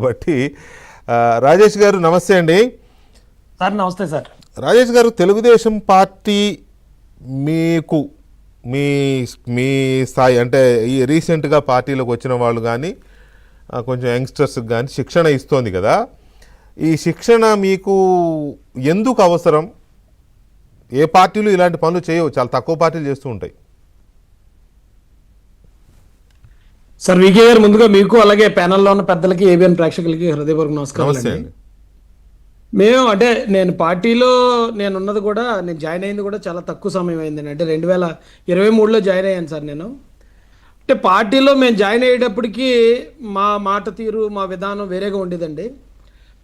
బట్టి రాజేష్ గారు నమస్తే అండి. సార్ నమస్తే సార్. రాజేష్ గారు, తెలుగుదేశం పార్టీ మీకు మీ మీ స్థాయి అంటే ఈ రీసెంట్గా పార్టీలోకి వచ్చిన వాళ్ళు కానీ కొంచెం యంగ్స్టర్స్కి కానీ శిక్షణ ఇస్తోంది కదా, ఈ శిక్షణ మీకు ఎందుకు అవసరం? ఏ పార్టీలు ఇలాంటి పనులు చేయవు, చాలా తక్కువ పార్టీలు చేస్తూ ఉంటాయి. సార్ వికే గారు, ముందుగా మీకు అలాగే ప్యానెల్లో ఉన్న పెద్దలకి ఏబిఎన్ ప్రేక్షకులకి హృదయపూర్వక నమస్కారం. మేము అంటే నేను పార్టీలో నేనున్నది కూడా, నేను జాయిన్ అయింది కూడా చాలా తక్కువ సమయం అయిందండి. అంటే 2023లో జాయిన్ అయ్యాను సార్ నేను. అంటే పార్టీలో మేము జాయిన్ అయ్యేటప్పటికి మా మాట తీరు, మా విధానం వేరేగా ఉండేదండి.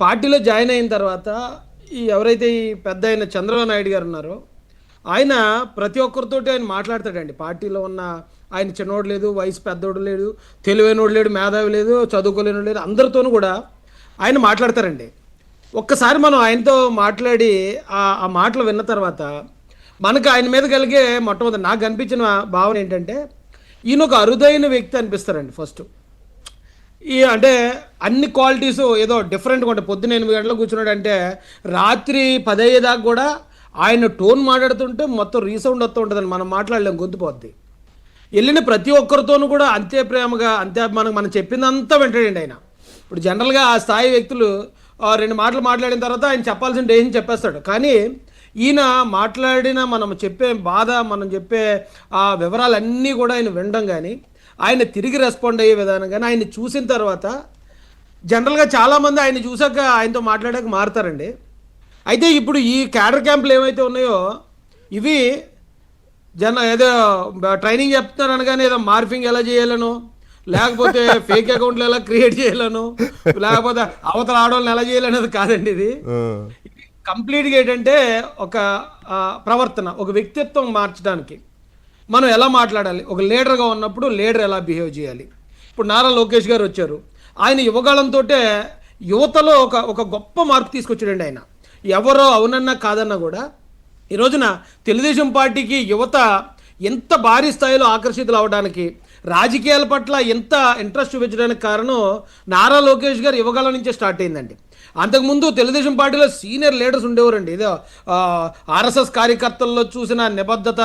పార్టీలో జాయిన్ అయిన తర్వాత ఎవరైతే ఈ పెద్ద ఆయన చంద్రబాబు నాయుడు గారు ఉన్నారో, ఆయన ప్రతి ఒక్కరితోటి ఆయన మాట్లాడతాడండి. పార్టీలో ఉన్న ఆయన చిన్నోడు లేదు, వయసు పెద్దోడు లేదు, తెలివైనోడు లేడు, మేధావి లేదు, చదువుకోలేనోడు లేదు, అందరితోనూ కూడా ఆయన మాట్లాడతారండి. ఒక్కసారి మనం ఆయనతో మాట్లాడి ఆ మాటలు విన్న తర్వాత మనకు ఆయన మీద కలిగే మొట్టమొదటి నాకు అనిపించిన భావన ఏంటంటే, ఈయన ఒక అరుదైన వ్యక్తి అనిపిస్తారండి. ఫస్ట్ అంటే అన్ని క్వాలిటీస్ ఏదో డిఫరెంట్గా ఉంటాయి. పొద్దున్న 8 గంటలకు కూర్చున్నాడు అంటే రాత్రి 10 అయ్యేదాకా కూడా ఆయన టోన్ మాట్లాడుతుంటే మొత్తం రీసౌండ్ వస్తూ ఉంటుందండి. మనం మాట్లాడలేం, గొంతుపోద్ది. వెళ్ళిన ప్రతి ఒక్కరితోనూ కూడా అంతే ప్రేమగా, అంతే మనం చెప్పిందంతా వింటాడండి ఆయన. ఇప్పుడు జనరల్గా ఆ స్థాయి వ్యక్తులు 2 మాటలు మాట్లాడిన తర్వాత ఆయన చెప్పాల్సిన డేషన్ చెప్పేస్తాడు. కానీ ఈయన మాట్లాడిన మనం చెప్పే బాధ, మనం చెప్పే ఆ వివరాలన్నీ కూడా ఆయన వినడం కానీ, ఆయన తిరిగి రెస్పాండ్ అయ్యే విధానం కానీ, ఆయన చూసిన తర్వాత జనరల్గా చాలామంది ఆయన చూసాక ఆయనతో మాట్లాడాక మారుతారండి. అయితే ఇప్పుడు ఈ క్యాడర్ క్యాంపులు ఏవైతే ఉన్నాయో ఇవి ఏదో ట్రైనింగ్ చెప్తున్నారు అనగానే ఏదో మార్ఫింగ్ ఎలా చేయాలను, లేకపోతే ఫేక్ అకౌంట్లు ఎలా క్రియేట్ చేయాలను, లేకపోతే అవతల ఆడవాళ్ళని ఎలా చేయాలనేది కాదండి. ఇది కంప్లీట్గా ఏంటంటే ఒక ప్రవర్తన, ఒక వ్యక్తిత్వం మార్చడానికి మనం ఎలా మాట్లాడాలి, ఒక లీడర్గా ఉన్నప్పుడు లీడర్ ఎలా బిహేవ్ చేయాలి. ఇప్పుడు నారా లోకేష్ గారు వచ్చారు, ఆయన యువగాళంతో యువతలో ఒక గొప్ప మార్పు తీసుకొచ్చాడండి. ఆయన ఎవరో అవునన్నా కాదన్నా కూడా ఈ రోజున తెలుగుదేశం పార్టీకి యువత ఎంత భారీ స్థాయిలో ఆకర్షితులు అవడానికి, రాజకీయాల పట్ల ఎంత ఇంట్రెస్ట్ చూపించడానికి కారణం నారా లోకేష్ గారు యువగాళం నుంచే స్టార్ట్ అయిందండి. అంతకుముందు తెలుగుదేశం పార్టీలో సీనియర్ లీడర్స్ ఉండేవారండి. ఏదో ఆర్ఎస్ఎస్ కార్యకర్తల్లో చూసిన నిబద్ధత,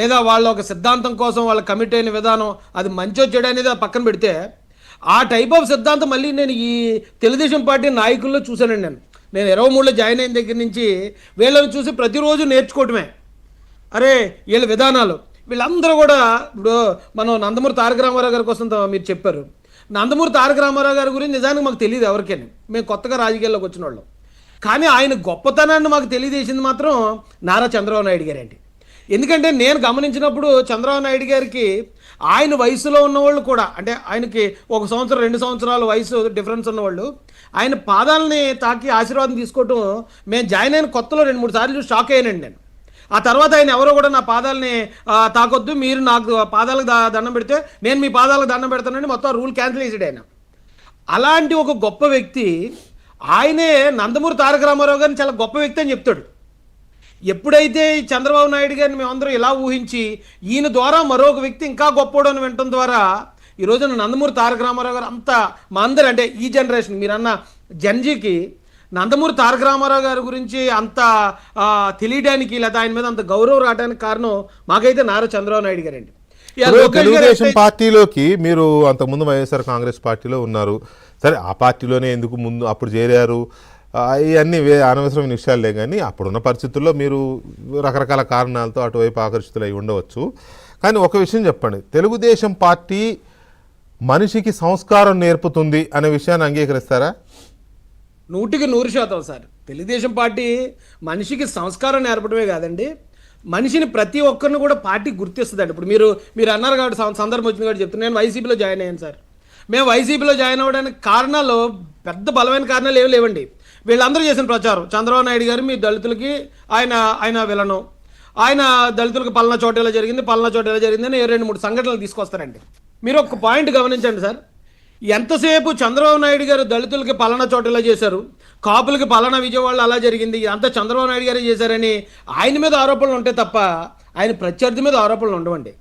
లేదా వాళ్ళ ఒక సిద్ధాంతం కోసం వాళ్ళ కమిట్ అయిన విధానం, అది మంచో చెడు అనేది పక్కన పెడితే ఆ టైప్ ఆఫ్ సిద్ధాంతం మళ్ళీ నేను ఈ తెలుగుదేశం పార్టీ నాయకుల్లో చూశానండి. నేను 23లో జాయిన్ అయిన దగ్గర నుంచి వీళ్ళని చూసి ప్రతిరోజు నేర్చుకోవటమే. అరే వీళ్ళ విధానాలు, వీళ్ళందరూ కూడా ఇప్పుడు మనం నందమూరి తారక రామారావు గారి కోసం మీరు చెప్పారు. నందమూరి తారక రామారావు గారి గురించి నిజానికి మాకు తెలియదు ఎవరికైనా, మేము కొత్తగా రాజకీయాల్లోకి వచ్చిన వాళ్ళం. కానీ ఆయన గొప్పతనాన్ని మాకు తెలియజేసింది మాత్రం నారా చంద్రబాబు నాయుడు గారండి. ఎందుకంటే నేను గమనించినప్పుడు చంద్రబాబు నాయుడు గారికి ఆయన వయసులో ఉన్నవాళ్ళు కూడా, అంటే ఆయనకి 1 సంవత్సరం 2 సంవత్సరాల వయసు డిఫరెన్స్ ఉన్నవాళ్ళు ఆయన పాదాలని తాకి ఆశీర్వాదం తీసుకోవటం మేము జాయిన్ అయిన కొత్తలో 2-3 సార్లు చూసి షాక్ అయ్యానండి నేను. ఆ తర్వాత ఆయన ఎవరో కూడా నా పాదాలని తాకొద్దు, మీరు నాకు పాదాలకు దండం పెడితే నేను మీ పాదాలకు దండం పెడతానని మొత్తం రూల్ క్యాన్సిల్ చేసాడు ఆయన. అలాంటి ఒక గొప్ప వ్యక్తి ఆయనే నందమూరి తారక రామారావు గారిని చాలా గొప్ప వ్యక్తి అని చెప్తాడు. ఎప్పుడైతే చంద్రబాబు నాయుడు గారిని మేమందరం ఇలా ఊహించి ఈయన ద్వారా మరొక వ్యక్తి ఇంకా గొప్పోడు అని వినటం ద్వారా ఈ రోజున నందమూరి తారక రామారావు గారు అంతా మా అందరూ, అంటే ఈ జనరేషన్ మీరన్న జన్జీకి నందమూరి తారక రామారావు గారి గురించి అంత తెలియడానికి, లేదా ఆయన మీద అంత గౌరవం రావడానికి కారణం మాకైతే నారా చంద్రబాబు నాయుడు గారండి. తెలుగుదేశం పార్టీలోకి మీరు అంతకుముందు వైఎస్ఆర్ కాంగ్రెస్ పార్టీలో ఉన్నారు, సరే ఆ పార్టీలోనే ఎందుకు ముందు అప్పుడు చేరారు, ఇవన్నీ అనవసరమైన విషయాలే. కానీ అప్పుడున్న పరిస్థితుల్లో మీరు రకరకాల కారణాలతో అటువైపు ఆకర్షితులై ఉండవచ్చు. కానీ ఒక విషయం చెప్పండి, తెలుగుదేశం పార్టీ మనిషికి సంస్కారం నేర్పుతుంది అనే విషయాన్ని అంగీకరిస్తారా? 100% సార్. తెలుగుదేశం పార్టీ మనిషికి సంస్కారం నేర్పడమే కాదండి, మనిషిని ప్రతి ఒక్కరిని కూడా పార్టీ గుర్తిస్తుందండి. ఇప్పుడు మీరు అన్నారు కాబట్టి సందర్భం వచ్చింది కాబట్టి చెప్తున్నాను. నేను వైసీపీలో జాయిన్ అయ్యాను సార్. మేము వైసీపీలో జాయిన్ అవ్వడానికి కారణాలు పెద్ద బలమైన కారణాలు ఏమి లేవండి. వీళ్ళందరూ చేసిన ప్రచారం, చంద్రబాబు నాయుడు గారు మీ దళితులకి ఆయన విలను, ఆయన దళితులకు పలానా చోట ఎలా జరిగింది, పలానా చోట ఎలా జరిగిందని 2-3 సంఘటనలు తీసుకొస్తారండి. మీరు ఒక పాయింట్ గమనించండి సార్, ఎంతసేపు చంద్రబాబు నాయుడు గారు దళితులకి పలానా చోట ఎలా చేశారు, కాపులకి పలానా విజయవాడలో అలా జరిగింది, అంతా చంద్రబాబు నాయుడు గారే చేశారని ఆయన మీద ఆరోపణలు ఉంటాయి తప్ప ఆయన ప్రత్యర్థి మీద ఆరోపణలు ఉండవండి.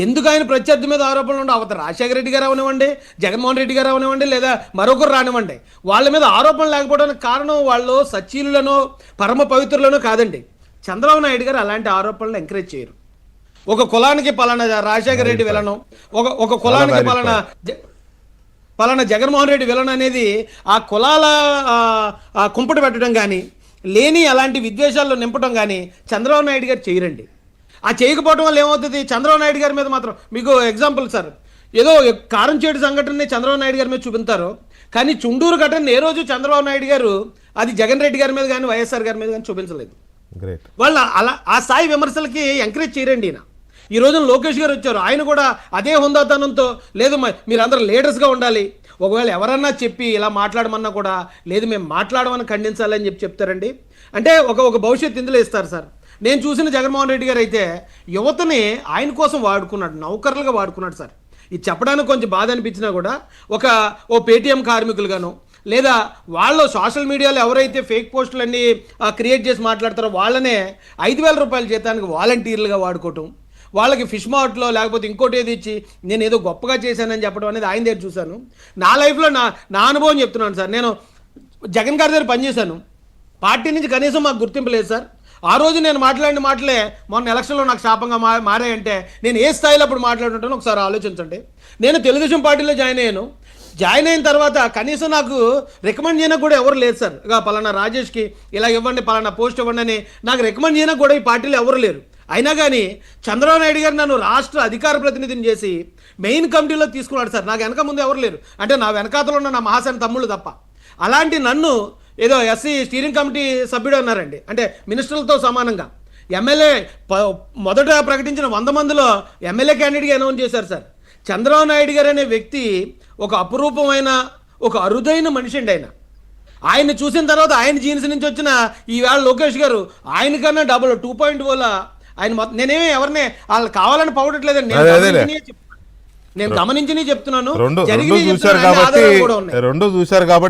ఎందుకు ఆయన ప్రత్యర్థి మీద ఆరోపణలు ఉండవు? అవతల రాజశేఖర రెడ్డి గారు అవనివ్వండి, జగన్మోహన్ రెడ్డి గారు అవనివ్వండి, లేదా మరొకరు రానివ్వండి, వాళ్ళ మీద ఆరోపణలు లేకపోవడానికి కారణం వాళ్ళు సచ్చీలులనో పరమ పవిత్రులనో కాదండి. చంద్రబాబు నాయుడు గారు అలాంటి ఆరోపణలు ఎంకరేజ్ చేయరు. ఒక కులానికి పలానా రాజశేఖర రెడ్డి విలను, ఒక కులానికి పలానా జగన్మోహన్ రెడ్డి విలన్ అనేది ఆ కులాల కుంపటి పెట్టడం కానీ, లేని అలాంటి విద్వేషాల్లో నింపడం కానీ చంద్రబాబు నాయుడు గారు చేయరండి. ఆ చేయకపోవడం వల్ల ఏమవుతుంది? చంద్రబాబు నాయుడు గారి మీద మాత్రం మీకు ఎగ్జాంపుల్ సార్, ఏదో కారంచేడు సంఘటనని చంద్రబాబు నాయుడు గారి మీద చూపించారు, కానీ చుండూరు ఘటన ఏ రోజు చంద్రబాబు నాయుడు గారు అది జగన్ రెడ్డి గారి మీద కానీ వైఎస్ఆర్ గారి మీద కానీ చూపించలేదు. వాళ్ళు అలా ఆ స్థాయి విమర్శలకి ఎంకరేజ్ చేయరండి. ఈయన ఈ రోజున లోకేష్ గారు వచ్చారు, ఆయన కూడా అదే హుందాతనంతో లేదు మీరందరూ లీడర్స్గా ఉండాలి, ఒకవేళ ఎవరన్నా చెప్పి ఇలా మాట్లాడమన్నా కూడా లేదు మేము మాట్లాడమని ఖండించాలని చెప్తారండి. అంటే ఒక భవిష్యత్తు ఇందులో ఇస్తారు సార్. నేను చూసిన జగన్మోహన్ రెడ్డి గారు అయితే యువతని ఆయన కోసం వాడుకున్నాడు, నౌకర్లుగా వాడుకున్నాడు సార్. ఇది చెప్పడానికి కొంచెం బాధ అనిపించినా కూడా ఓ పేటీఎం కార్మికులుగాను, లేదా వాళ్ళు సోషల్ మీడియాలో ఎవరైతే ఫేక్ పోస్టులన్నీ క్రియేట్ చేసి మాట్లాడతారో వాళ్ళనే 5,000 రూపాయల జీతానికి వాలంటీర్లుగా వాడుకోవటం, వాళ్ళకి ఫిష్ మార్ట్లో లేకపోతే ఇంకోటి ఏది ఇచ్చి నేను ఏదో గొప్పగా చేశానని చెప్పడం అనేది ఆయన దగ్గర చూశాను. నా లైఫ్లో నా అనుభవం చెప్తున్నాను సార్. నేను జగన్ గారి దగ్గర పనిచేశాను, పార్టీ నుంచి కనీసం మాకు గుర్తింపు లేదు సార్. ఆ రోజు నేను మాట్లాడిన మాటలే మొన్న ఎలక్షన్లో నాకు శాపంగా మారాయంటే నేను ఏ స్థాయిలో అప్పుడు మాట్లాడుంటానో ఒకసారి ఆలోచించండి. నేను తెలుగుదేశం పార్టీలో జాయిన్ అయిన తర్వాత కనీసం నాకు రికమెండ్ చేయడానికి కూడా ఎవరు లేదు సార్. ఇక పలానా రాజేష్కి ఇలా ఇవ్వండి, పలానా పోస్ట్ ఇవ్వండి అని నాకు రికమెండ్ చేయడానికి కూడా ఈ పార్టీలో ఎవరు లేరు. అయినా కానీ చంద్రబాబు నాయుడు గారు నన్ను రాష్ట్ర అధికార ప్రతినిధిని చేసి మెయిన్ కమిటీలో తీసుకున్నాడు సార్. నాకు వెనక ముందు ఎవరు లేరు, అంటే నా వెనకాతలో ఉన్న నా మహాసేన తమ్ముళ్ళు తప్ప. అలాంటి నన్ను ఏదో ఎస్సీ స్టీరింగ్ కమిటీ సభ్యుడు అన్నారండి, అంటే మినిస్టర్లతో సమానంగా. ఎమ్మెల్యే మొదట ప్రకటించిన 100 మందిలో ఎమ్మెల్యే క్యాండిడేట్గా అనౌన్స్ చేశారు సార్. చంద్రబాబు నాయుడు గారు అనే వ్యక్తి ఒక అపురూపమైన ఒక అరుదైన మనిషి అండి. ఆయన చూసిన తర్వాత ఆయన జీన్స్ నుంచి వచ్చిన ఈవేళ లోకేష్ గారు ఆయనకన్నా డబుల్ 2.0 ఆయన నేనేమి ఎవరిని వాళ్ళు కావాలని పౌడట్లేదండి, నేను గమనించి చెప్తున్నాను. రెండు చూశారు కాబట్టి